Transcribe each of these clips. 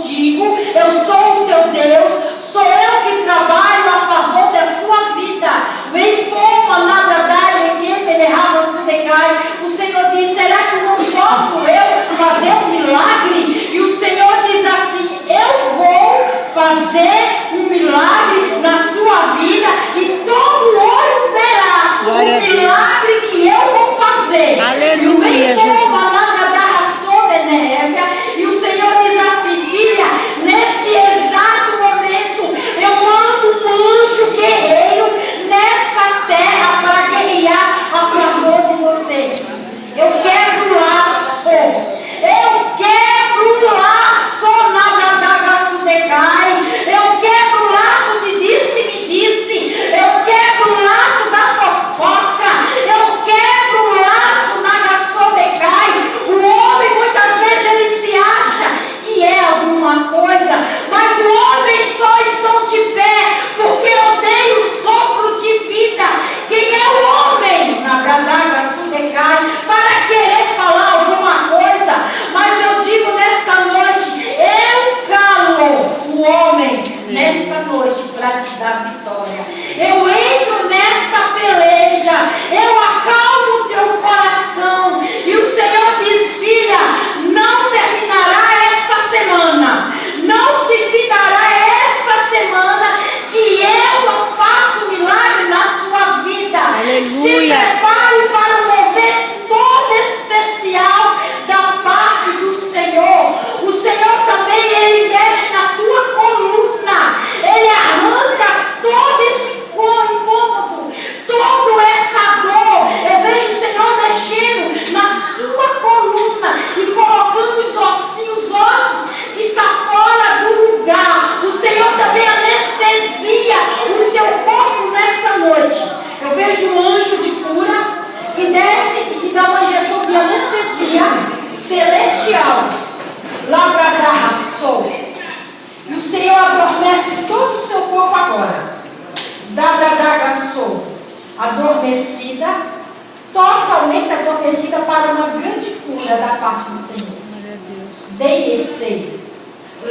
contigo, eu sou o teu Deus, sou eu que trabalho a favor da sua vida. Vem forma, nada dá, o Senhor diz, será que não posso eu fazer um milagre? E o Senhor diz assim, eu vou fazer um milagre na sua vida e todo olho verá o milagre que eu vou fazer. Aleluia, Jesus. E o Senhor diz assim, filha, nesse exato momento eu mando um anjo guerreiro nessa terra para guerrear a favor de você. Eu quebro o laço. Eu quebro o laço na daga sudecai. Eu quebro o laço de disse-me-disse. Eu quebro o laço da fofoca. Eu quebro o laço na gasodecai. O homem muitas vezes ele se acha que é alguma coisa, mas o homem só está de pé porque eu dei o sopro de vida. Quem é o homem? Na daga sudecai. Para querer falar alguma coisa, mas eu digo nesta noite, eu calo o homem nesta noite para te dar vitória. Eu entro nesta peleja, eu acalmo o teu coração. E o Senhor diz, filha, não terminará esta semana, não se findará esta semana que eu faço milagre na sua vida. Aleluia. Se prepare para um mover todo especial da parte do Senhor. O Senhor também, Ele mexe na tua coluna. Ele arranca todo esse incômodo, toda essa dor. Eu vejo o Senhor mexendo na sua coluna e colocando os ossos que está fora do lugar. O Senhor também anestesia o teu corpo nesta noite. Eu vejo um anjo de cura que desce e te dá uma injeção de anestesia celestial. Labradaçou. E o Senhor adormece todo o seu corpo agora. Dadadaçou. Adormecida, totalmente adormecida para uma grande cura da parte do Senhor. Deicei.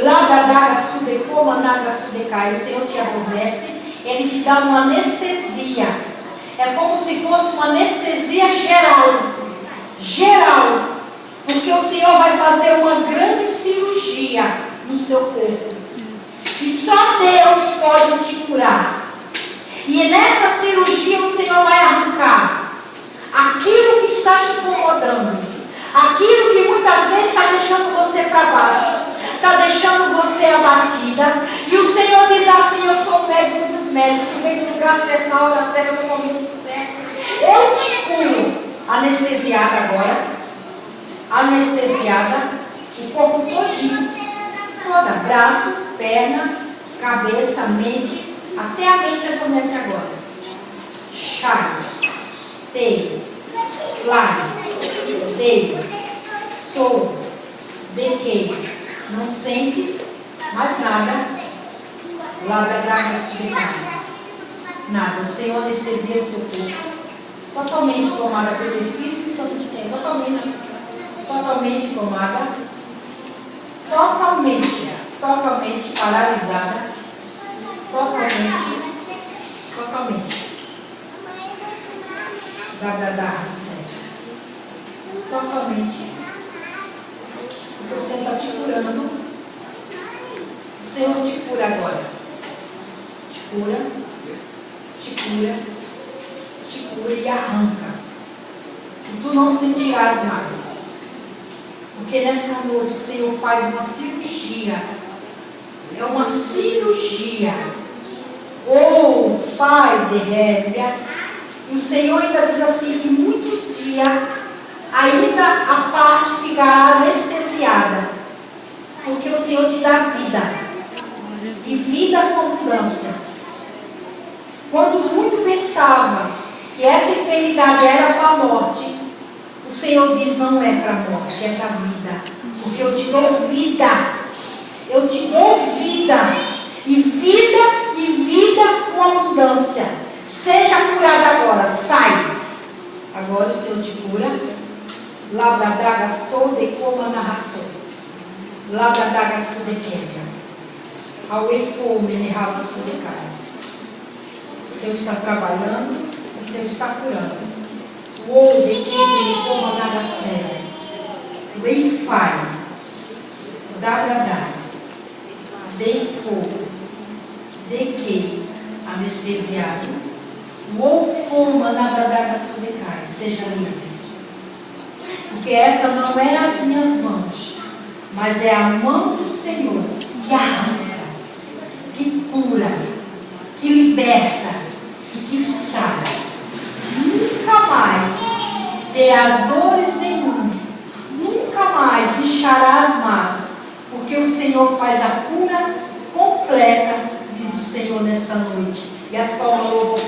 Labradaçudecou, manadaçudecai. O Senhor te adormece, Ele te dá uma anestesia. É como se fosse uma anestesia geral, porque o Senhor vai fazer uma grande cirurgia no seu corpo, e só Deus pode te curar. E nessa cirurgia o Senhor vai arrancar aquilo que está te incomodando, aquilo que muitas vezes está deixando você para baixo, está deixando você abatida. E o Senhor diz assim, eu sou o médico dos médicos, que vem no lugar certo, na hora certa, no momento certo. Eu te curo. Anestesiada agora, anestesiada, o corpo todinho, toda, braço, perna, cabeça, mente, até a mente adormece agora. Chave, teio, lábio, dedo, sou, dequeio. Não sentes mais nada. Labradragas de nada. O Senhor anestesia o seu corpo. Totalmente tomada pelo Espírito Santo de Deus. Totalmente tomada. Totalmente paralisada. Totalmente. Labradragas. Totalmente. O Senhor está te curando. O Senhor te cura agora. Te cura e arranca. E tu não sentirás mais. Porque nessa noite o Senhor faz uma cirurgia. É uma cirurgia. Oh, Pai de Rébia. E o Senhor ainda diz assim, que muitos dias ainda a parte ficará anestesiada, porque o Senhor te dá vida, e vida com abundância. Quando muito pensava que essa enfermidade era para a morte, o Senhor diz, não é para a morte, é para a vida, porque eu te dou vida, e vida com abundância. Seja curada agora, sai. Agora o Senhor te cura. Labradraga sou de coma narração. Labradara Sudequeja. Auefo, Menerrava Sudecai. O Senhor está trabalhando, o Senhor está curando. O ouro de quem ele coma da séria. O Eifai, o Dabradar, de fogo, de que anestesiado, o Oufoma na Dabradar Sudecai, seja livre. Porque essa não é as minhas mãos, mas é a mão do Senhor que arranca, que cura, que liberta e que sara. Nunca mais terás dores nenhuma, nunca mais incharás más, porque o Senhor faz a cura completa, diz o Senhor nesta noite. E as palmas louvam